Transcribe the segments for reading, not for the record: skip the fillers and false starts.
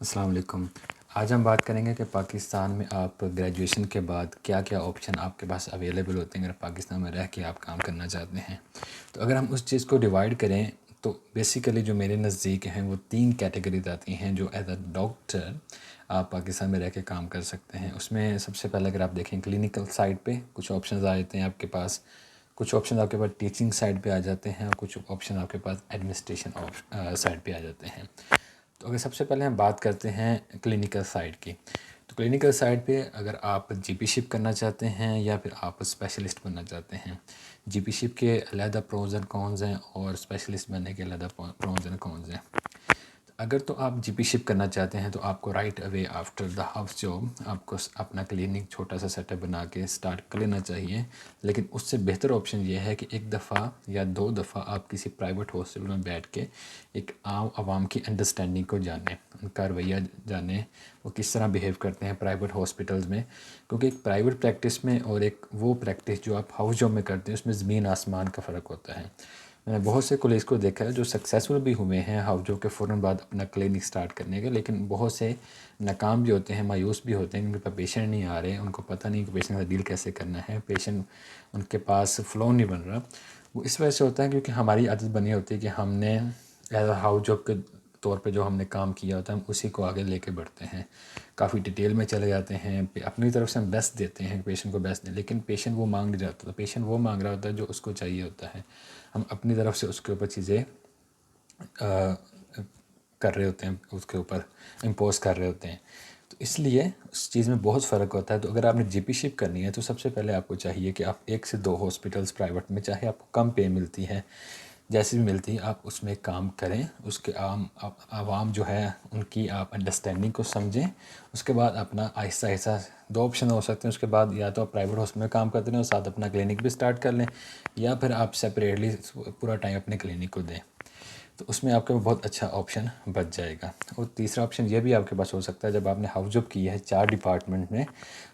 السلام علیکم۔ آج ہم بات کریں گے کہ پاکستان میں آپ گریجویشن کے بعد کیا کیا آپشن آپ کے پاس اویلیبل ہوتے ہیں اگر پاکستان میں رہ کے آپ کام کرنا چاہتے ہیں۔ تو اگر ہم اس چیز کو ڈیوائڈ کریں تو بیسیکلی جو میرے نزدیک ہیں وہ 3 کیٹیگریز آتی ہیں جو ایز اے ڈاکٹر آپ پاکستان میں رہ کے کام کر سکتے ہیں۔ اس میں سب سے پہلے اگر آپ دیکھیں کلینکل سائڈ پہ کچھ آپشنز آ جاتے ہیں آپ کے پاس، کچھ آپشن آپ کے پاس ٹیچنگ سائڈ پہ آ جاتے ہیں اور کچھ آپشن آپ کے پاس ایڈمنسٹریشن سائڈ پہ آ جاتے ہیں۔ تو اگر سب سے پہلے ہم بات کرتے ہیں کلینکل سائڈ کی، تو کلینکل سائڈ پہ اگر آپ جی پی شپ کرنا چاہتے ہیں یا پھر آپ اسپیشلسٹ بننا چاہتے ہیں، جی پی شپ کے علیحدہ پروز اینڈ کونز ہیں اور اسپیشلسٹ بننے کے علیحدہ پروز اینڈ کونز ہیں۔ اگر تو آپ جی پی شپ کرنا چاہتے ہیں تو آپ کو right away after the house job آپ کو اپنا کلینک چھوٹا سا سیٹ اپ بنا کے سٹارٹ کر لینا چاہیے، لیکن اس سے بہتر آپشن یہ ہے کہ ایک دفعہ یا 2 دفعہ آپ کسی پرائیویٹ ہاسپٹل میں بیٹھ کے ایک عام عوام کی انڈرسٹینڈنگ کو جانیں، ان کا رویہ جانیں، وہ کس طرح بیہیو کرتے ہیں پرائیویٹ ہاسپٹلز میں، کیونکہ ایک پرائیویٹ پریکٹس میں اور ایک وہ پریکٹس جو آپ ہاؤس جاب میں کرتے ہیں اس میں زمین آسمان کا فرق ہوتا ہے۔ میں نے بہت سے کولیگز کو دیکھا ہے جو سکسیزفل بھی ہوئے ہیں ہاؤس جاب کے فوراً بعد اپنا کلینک سٹارٹ کرنے کے، لیکن بہت سے ناکام بھی ہوتے ہیں، مایوس بھی ہوتے ہیں، ان کے پاس پیشنٹ نہیں آ رہے، ان کو پتہ نہیں کہ پیشنٹ کا ڈیل کیسے کرنا ہے، پیشنٹ ان کے پاس فلو نہیں بن رہا۔ وہ اس وجہ سے ہوتا ہے کیونکہ ہماری عادت بنی ہوتی ہے کہ ہم نے ایز اے ہاؤس جاب کے طور پہ جو ہم نے کام کیا ہوتا ہے ہم اسی کو آگے لے کے بڑھتے ہیں، کافی ڈیٹیل میں چلے جاتے ہیں، اپنی طرف سے ہم بیسٹ دیتے ہیں پیشنٹ کو بیسٹ دیں، لیکن پیشنٹ وہ مانگ نہیں رہا ہوتا، پیشنٹ وہ مانگ رہا ہوتا ہے جو اس کو چاہیے ہوتا ہے، ہم اپنی طرف سے اس کے اوپر چیزیں کر رہے ہوتے ہیں، اس کے اوپر امپوز کر رہے ہوتے ہیں، تو اس لیے اس چیز میں بہت فرق ہوتا ہے۔ تو اگر آپ نے جی پی شپ کرنی ہے تو سب سے پہلے آپ کو چاہیے کہ آپ 1 سے 2 ہاسپٹلس پرائیویٹ میں، چاہے آپ کو کم پے ملتی ہے جیسی بھی ملتی ہے، آپ اس میں کام کریں، اس کے عوام جو ہے ان کی آپ انڈرسٹینڈنگ کو سمجھیں، اس کے بعد اپنا آہستہ آہستہ 2 آپشن ہو سکتے ہیں، اس کے بعد یا تو آپ پرائیویٹ ہاسپٹل میں کام کرتے رہیں اور ساتھ اپنا کلینک بھی سٹارٹ کر لیں، یا پھر آپ سپریٹلی پورا ٹائم اپنے کلینک کو دیں، تو اس میں آپ کا بہت اچھا آپشن بچ جائے گا۔ اور تیسرا آپشن یہ بھی آپ کے پاس ہو سکتا ہے، جب آپ نے ہاؤس جاب کی ہے 4 ڈپارٹمنٹ میں،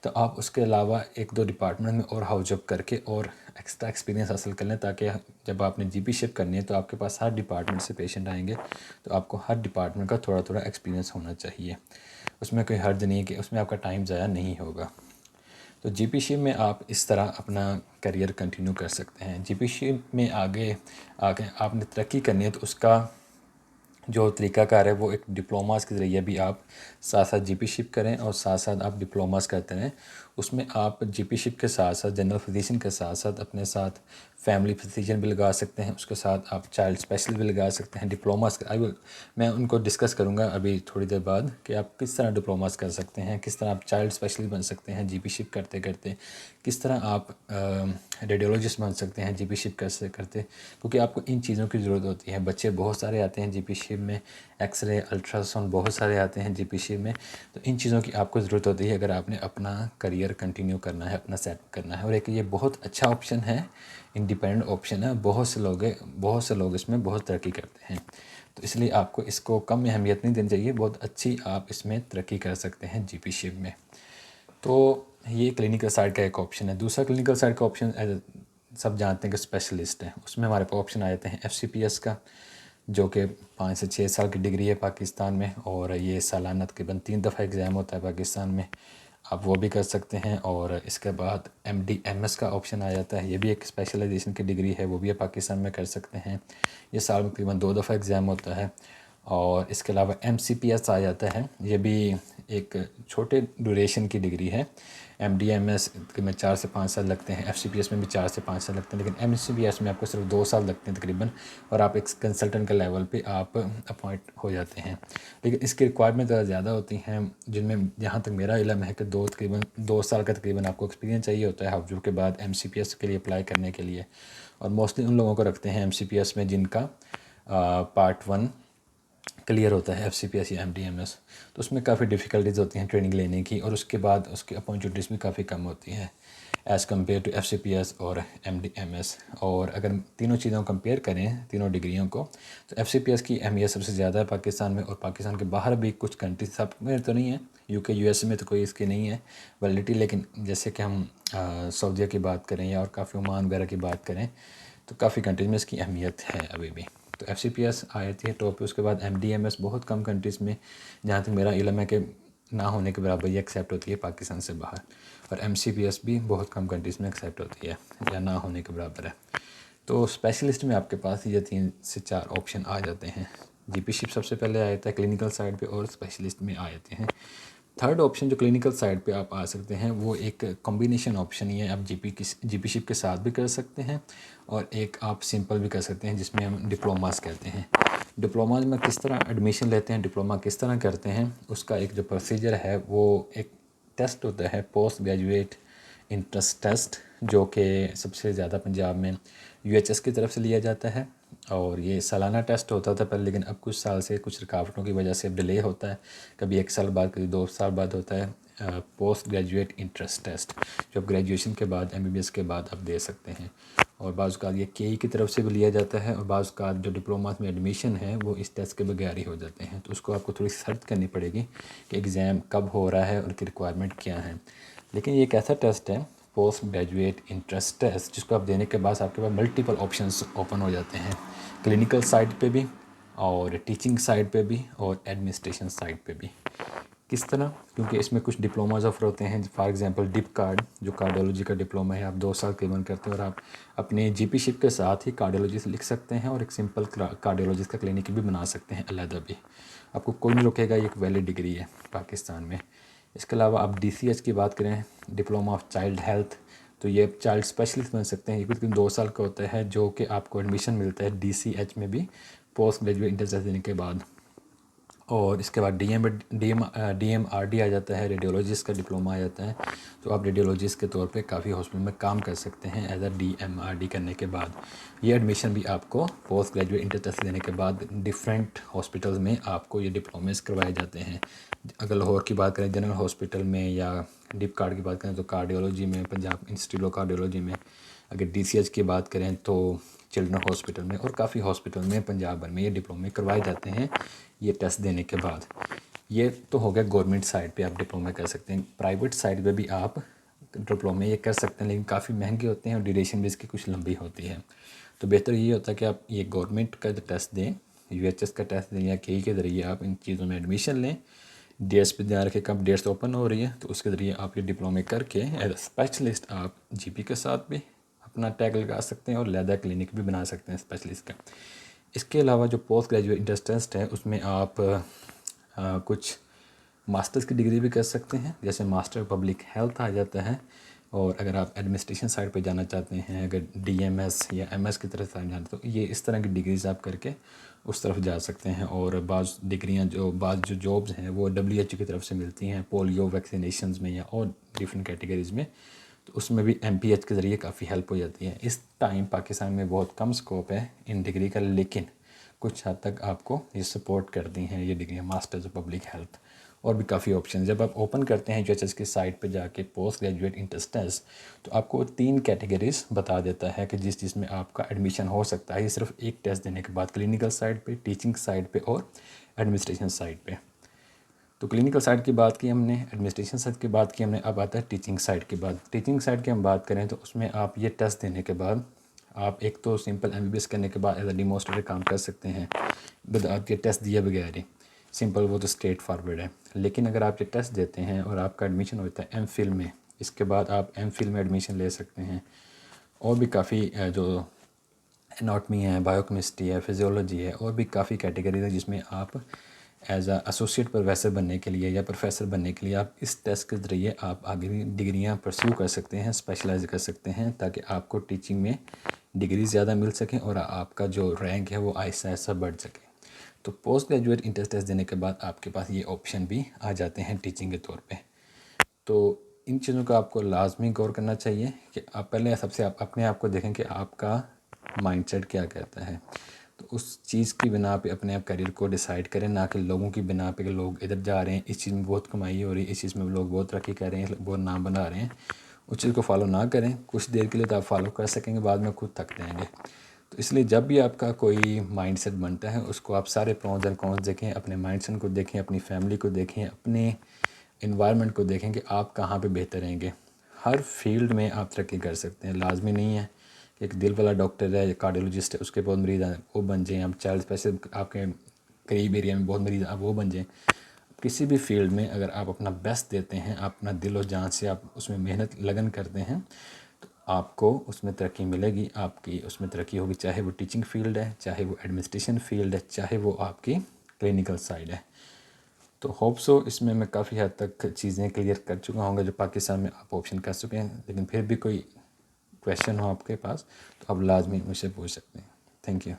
تو آپ اس کے علاوہ 1-2 ڈپارٹمنٹ میں اور ہاؤس جاب کر کے اور ایکسٹرا ایکسپیرینس حاصل کر لیں، تاکہ جب آپ نے جی پی شپ کرنی ہے تو آپ کے پاس ہر ڈپارٹمنٹ سے پیشنٹ آئیں گے، تو آپ کو ہر ڈپارٹمنٹ کا تھوڑا تھوڑا ایکسپیرینس ہونا چاہیے، اس میں کوئی حرج نہیں ہے کہ اس میں آپ کا ٹائم ضائع نہیں ہوگا۔ تو جی پی شپ میں آپ اس طرح اپنا کریئر کنٹینیو کر سکتے ہیں۔ جی پی شپ میں آگے آپ نے ترقی کرنی ہے تو اس کا جو طریقہ کار ہے وہ ایک ڈپلوماز کے ذریعے بھی آپ ساتھ ساتھ جی پی شپ کریں اور ساتھ ساتھ آپ ڈپلوماز کرتے رہیں۔ اس میں آپ جی پی شپ کے ساتھ ساتھ جنرل فزیشین کے ساتھ ساتھ اپنے ساتھ فیملی فزیشین بھی لگا سکتے ہیں، اس کے ساتھ آپ چائلڈ اسپیشلسٹ بھی لگا سکتے ہیں۔ ڈپلوماز میں ان کو ڈسکس کروں گا ابھی تھوڑی دیر بعد کہ آپ کس طرح ڈپلوماز کر سکتے ہیں، کس طرح آپ چائلڈ اسپیشلسٹ بن سکتے ہیں جی پی شپ کرتے کرتے، کس طرح آپ ریڈیولوجسٹ بن سکتے ہیں جی پی شپ کرتے، کیونکہ آپ کو ان چیزوں کی ضرورت ہوتی ہے۔ بچے بہت سارے آتے ہیں جی پی شپ میں، ایکس رے الٹرا ساؤنڈ بہت سارے آتے ہیں جی پی شپ میں، تو ان چیزوں کی آپ کو ضرورت ہوتی ہے اگر آپ نے اپنا کریئر کنٹینیو کرنا ہے، اپنا سیٹ کرنا ہے۔ اور ایک یہ بہت اچھا آپشن ہے، انڈیپینڈنٹ آپشن ہے، بہت سے لوگ اس میں بہت ترقی کرتے ہیں، تو اس لیے آپ کو اس کو کم اہمیت نہیں دینی چاہیے، بہت اچھی آپ اس میں ترقی کر سکتے ہیں جی پی شپ میں۔ تو یہ کلینکل سائڈ کا ایک آپشن ہے۔ دوسرا کلینکل سائڈ کا آپشن سب جانتے ہیں کہ اسپیشلسٹ ہے، اس میں ہمارے پاس آپشن آ جاتے ہیں ایف سی پی ایس کا، جو کہ 5 سے 6 سال کی ڈگری ہے پاکستان میں، اور یہ سالانہ تقریباً 3 دفعہ ایگزام ہوتا ہے پاکستان میں، آپ وہ بھی کر سکتے ہیں۔ اور اس کے بعد ایم ڈی ایم ایس کا آپشن آ جاتا ہے، یہ بھی ایک اسپیشلائزیشن کی ڈگری ہے، وہ بھی آپ پاکستان میں کر سکتے ہیں، یہ سال میں تقریباً 2 دفعہ ایگزام ہوتا ہے۔ اور اس کے علاوہ ایم سی پی ایس آ جاتا ہے، یہ بھی ایک چھوٹے ڈیوریشن کی ڈگری ہے۔ ایم ڈی ایم ایس میں 4 سے 5 سال لگتے ہیں، ایف سی پی ایس میں بھی 4 سے 5 سال لگتے ہیں، لیکن ایم سی پی ایس میں آپ کو صرف 2 سال لگتے ہیں تقریباً، اور آپ ایک کنسلٹنٹ کے لیول پہ آپ اپوائنٹ ہو جاتے ہیں، لیکن اس کی ریکوائرمنٹ زیادہ ہوتی ہیں، جن میں جہاں تک میرا علم ہے کہ 2 سال کا تقریباً آپ کو ایکسپیرینس چاہیے ہوتا ہے ہاؤس جاب کے بعد ایم سی پی ایس کے لیے اپلائی کرنے کے لیے، اور موسٹلی ان لوگوں کو رکھتے ہیں ایم سی پی ایس میں جن کا پارٹ 1 کلیئر ہوتا ہے، ایف سی پی ایس یا ایم ڈی ایم ایس، تو اس میں کافی ڈیفیکلٹیز ہوتی ہیں ٹریننگ لینے کی، اور اس کے بعد اس کی اپارچونیٹیز بھی کافی کم ہوتی ہیں as compare to F C P S اور ایم ڈی ایم ایس۔ اور اگر تینوں چیزوں کو کمپیئر کریں، تینوں ڈگریوں کو، تو ایف سی پی ایس کی اہمیت سب سے زیادہ ہے پاکستان میں، اور پاکستان کے باہر بھی کچھ کنٹریز، سب میں تو نہیں ہے، یو کے یو ایس میں تو کوئی اس کی نہیں ہے ویلیڈیٹی، لیکن جیسے کہ ہم سعودیہ کی بات کریں یا اور کافی عمان وغیرہ کی بات کریں، تو کافی کنٹریز میں اس کی اہمیت ہے ابھی بھی۔ تو FCPS آ جاتی ہے ٹاپ پہ. اس کے بعد MDMS بہت کم کنٹریز میں جہاں تک میرا علم ہے کہ نہ ہونے کے برابر یہ ایکسیپٹ ہوتی ہے پاکستان سے باہر. اور MCPS بھی بہت کم کنٹریز میں ایکسیپٹ ہوتی ہے یا نہ ہونے کے برابر ہے. تو اسپیشلسٹ میں آپ کے پاس یہ 3 سے 4 آپشن آ جاتے ہیں. GP شپ سب سے پہلے آ جاتا ہے کلینکل سائڈ پہ اور اسپیشلسٹ میں آ جاتے ہیں. تھرڈ آپشن جو کلینکل سائڈ پہ آپ آ سکتے ہیں وہ ایک کمبینیشن آپشن ہی ہے. آپ جی پی شپ کے ساتھ بھی کر سکتے ہیں اور ایک آپ سمپل بھی کر سکتے ہیں جس میں ہم ڈپلوماز کہتے ہیں. ڈپلوماز میں کس طرح ایڈمیشن لیتے ہیں, ڈپلوما کس طرح کرتے ہیں, اس کا ایک جو پروسیجر ہے وہ ایک ٹیسٹ ہوتا ہے پوسٹ گریجویٹ انٹرنس ٹیسٹ, جو کہ سب سے زیادہ پنجاب میں UHS کی طرف سے لیا جاتا ہے. اور یہ سالانہ ٹیسٹ ہوتا تھا پہلے, لیکن اب کچھ سال سے کچھ رکاوٹوں کی وجہ سے ڈیلے ہوتا ہے. کبھی 1 سال بعد, کبھی 2 سال بعد ہوتا ہے پوسٹ گریجویٹ انٹرنس ٹیسٹ, جو آپ گریجویشن کے بعد MBBS کے بعد آپ دے سکتے ہیں. اور بعض اوقات یہ KE کی طرف سے بھی لیا جاتا ہے, اور بعض اوقات جو ڈپلوماز میں ایڈمیشن ہے وہ اس ٹیسٹ کے بغیر ہی ہو جاتے ہیں. تو اس کو آپ کو تھوڑی سرچ کرنی پڑے گی کہ ایگزام کب ہو رہا ہے اور کی ریکوائرمنٹ کیا ہے. لیکن یہ ایک ایسا ٹیسٹ ہے پوسٹ گریجویٹ انٹرنس ٹیسٹ جس کو آپ دینے کے بعد آپ کے پاس ملٹیپل آپشنس اوپن ہو جاتے ہیں, کلینکل سائڈ پہ بھی اور ٹیچنگ سائڈ پہ بھی اور ایڈمنسٹریشن سائڈ پہ بھی. کس طرح؟ کیونکہ اس میں کچھ ڈپلوماز آفر ہوتے ہیں. فار ایگزامپل ڈپ کارڈ جو کارڈیولوجی کا ڈپلوما ہے, آپ 2 سال قریباً کرتے ہیں اور آپ اپنے GP شپ کے ساتھ ہی کارڈیولوجسٹ لکھ سکتے ہیں اور ایک سمپل کارڈیولوجسٹ کا کلینک بھی بنا سکتے ہیں علیحدہ بھی. آپ کو کوئی نہیں روکے گا, یہ ایک ویلڈ ڈگری ہے پاکستان میں. اس کے علاوہ آپ DCH کی بات کریں, ڈپلوما آف چائلڈ ہیلتھ, تو یہ چائلڈ اسپیشلسٹ بن سکتے ہیں. یہ کچھ 2 سال کا ہوتا ہے جو کہ آپ کو ایڈمیشن ملتا ہے DCH میں بھی پوسٹ گریجویٹ انٹرنس دینے کے بعد. اور اس کے بعد DMRD آ جاتا ہے, ریڈیولوجسٹ کا ڈپلوما آ جاتا ہے. تو آپ ریڈیولوجسٹ کے طور پہ کافی ہاسپٹل میں کام کر سکتے ہیں ایز اے DMRD کرنے کے بعد. یہ ایڈمیشن بھی آپ کو پوسٹ گریجویٹ انٹرنس دینے کے بعد ڈفرینٹ ہاسپٹلز میں آپ کو یہ ڈپلوماز کروائے جاتے ہیں. اگر لاہور کی بات کریں جنرل ہاسپٹل میں, یا ڈپ کارڈ کی بات کریں تو کارڈیولوجی میں پنجاب انسٹیٹیوٹ آف کارڈیولوجی میں, اگر DCH کی بات کریں تو چلڈرن ہاسپٹل میں, اور کافی ہاسپٹل میں پنجاب بھر میں یہ ڈپلومے کروائے جاتے ہیں یہ ٹیسٹ دینے کے بعد. یہ تو ہو گیا گورنمنٹ سائڈ پہ آپ ڈپلومے کر سکتے ہیں. پرائیویٹ سائڈ پہ بھی آپ ڈپلومے یہ کر سکتے ہیں, لیکن کافی مہنگے ہوتے ہیں اور ڈیوریشن بھی اس کی کچھ لمبی ہوتی ہے. تو بہتر یہ ہوتا ہے کہ آپ یہ گورنمنٹ کا ٹیسٹ دیں, UHS کا ٹیسٹ دیں, یا KE کے ذریعے آپ ان چیزوں میں ایڈمیشن لیں. ڈیٹس پہ دھیان رکھیں کب ڈیٹس اوپن ہو رہی ہے, تو اس کے ذریعے آپ یہ ڈپلومے کر کے ایز اے اسپیشلسٹ آپ GP کے ساتھ بھی اپنا ٹیگ لگا سکتے ہیں اور علیحدہ کلینک بھی بنا سکتے ہیں اسپیشلسٹ کا. اس کے علاوہ جو پوسٹ گریجویٹ انٹرنس ٹیسٹ ہے اس میں آپ کچھ ماسٹرز کی ڈگری بھی کر سکتے ہیں, جیسے ماسٹر پبلک ہیلتھ آ جاتا ہے. اور اگر آپ ایڈمنسٹریشن سائڈ پہ جانا چاہتے ہیں, اگر DMS یا MS کی طرف جانا تو یہ اس طرح کی ڈگریز آپ کر کے اس طرف جا سکتے ہیں. اور بعض ڈگریاں بعض جابز ہیں وہ WHO کی طرف سے ملتی ہیں پولیو ویکسینیشنز میں یا اور ڈفرینٹ کیٹیگریز میں, تو اس میں بھی MPH کے ذریعے کافی ہیلپ ہو جاتی ہے. اس ٹائم پاکستان میں بہت کم سکوپ ہے ان ڈگری کا, لیکن کچھ حد تک آپ کو یہ سپورٹ کرتی ہیں یہ ڈگریاں ماسٹرز پبلک ہیلتھ. اور بھی کافی آپشن جب آپ اوپن کرتے ہیں UHS کی سائٹ پہ جا کے پوسٹ گریجویٹ انٹرنس ٹیسٹ, تو آپ کو 3 کیٹیگریز بتا دیتا ہے کہ جس میں آپ کا ایڈمیشن ہو سکتا ہے. یہ صرف ایک ٹیسٹ دینے کے بعد, کلینکل سائڈ پہ, ٹیچنگ سائڈ پہ اور ایڈمنسٹریشن سائڈ پہ. تو کلینکل سائڈ کی بات کی ہم نے, ایڈمنسٹریشن سائڈ کی بات کی ہم نے, اب آتا ہے ٹیچنگ سائڈ کی بات. ٹیچنگ سائڈ کی ہم بات کریں تو اس میں آپ یہ ٹیسٹ دینے کے بعد آپ ایک تو سمپل MBBS کرنے کے بعد ایز اے ڈیمونسٹریٹر کام کر سکتے ہیں آپ کے ٹیسٹ دیے بغیر ہی. سمپل وہ تو اسٹریٹ فارورڈ ہے. لیکن اگر آپ یہ ٹیسٹ دیتے ہیں اور آپ کا ایڈمیشن ہوتا ہے MPhil میں, اس کے بعد آپ MPhil میں ایڈمیشن لے سکتے ہیں. اور بھی کافی جو اناٹمی ہے, بایو کیمسٹری ہے, فزیولوجی ہے, اور بھی کافی کیٹیگریز ہے جس میں آپ ایز اے ایسوسیٹ پروفیسر بننے کے لیے یا پروفیسر بننے کے لیے آپ اس ٹیسٹ کے ذریعے آپ آگے بھی ڈگریاں پرسیو کر سکتے ہیں, اسپیشلائز کر سکتے ہیں, تاکہ آپ کو ٹیچنگ میں ڈگری زیادہ مل سکیں اور آپ کا جو رینک ہے وہ آہستہ آہستہ بڑھ سکے. تو پوسٹ گریجویٹ انٹرنس ٹیسٹ دینے کے بعد آپ کے پاس یہ آپشن بھی آ جاتے ہیں ٹیچنگ کے طور پہ. تو ان چیزوں کا آپ کو لازمی غور کرنا چاہیے کہ آپ پہلے سب سے اپنے آپ کو دیکھیں کہ آپ کا مائنڈ سیٹ کیا کہتا ہے. تو اس چیز کی بنا پہ اپنے آپ کیریئر کو ڈیسائیڈ کریں, نہ کہ لوگوں کی بنا پہ کہ لوگ ادھر جا رہے ہیں, اس چیز میں بہت کمائی ہو رہی ہے, اس چیز میں لوگ بہت ترقی کر رہے ہیں, بہت نام بنا رہے ہیں. اس چیز کو فالو نہ کریں. کچھ دیر کے لیے تو آپ فالو کر سکیں گے, بعد میں خود تھک جائیں گے. تو اس لیے جب بھی آپ کا کوئی مائنڈ سیٹ بنتا ہے اس کو آپ سارے پرونز اینڈ کونز دیکھیں, اپنے مائنڈ سیٹ کو دیکھیں, اپنی فیملی کو دیکھیں, اپنے انوائرمنٹ کو دیکھیں کہ آپ کہاں پہ بہتر رہیں گے. ہر فیلڈ میں آپ ترقی کر سکتے ہیں. لازمی نہیں ہے کہ ایک دل والا ڈاکٹر ہے یا کارڈیولوجسٹ ہے، اس کے بہت مریض ہیں وہ بن جائیں، آپ چائلڈ اسپیشل آپ کے قریب ایریا میں بہت مریض آپ وہ بن جائیں۔ کسی بھی فیلڈ میں اگر آپ اپنا بیسٹ دیتے ہیں، آپ اپنا دل و جان سے آپ اس میں محنت لگن کرتے ہیں، تو آپ کو اس میں ترقی ملے گی، آپ کی اس میں ترقی ہوگی، چاہے وہ ٹیچنگ فیلڈ ہے، چاہے وہ ایڈمنسٹریشن فیلڈ ہے، چاہے وہ آپ کی کلینکل سائڈ ہے۔ تو ہوپ سو اس میں کافی حد تک چیزیں کلیئر کر چکا ہوں گا جو پاکستان میں آپ آپشن کر چکے ہیں، لیکن پھر بھی کوئی کویشچن ہو آپ کے پاس تو آپ لازمی مجھ سے پوچھ سکتے ہیں۔ Thank you.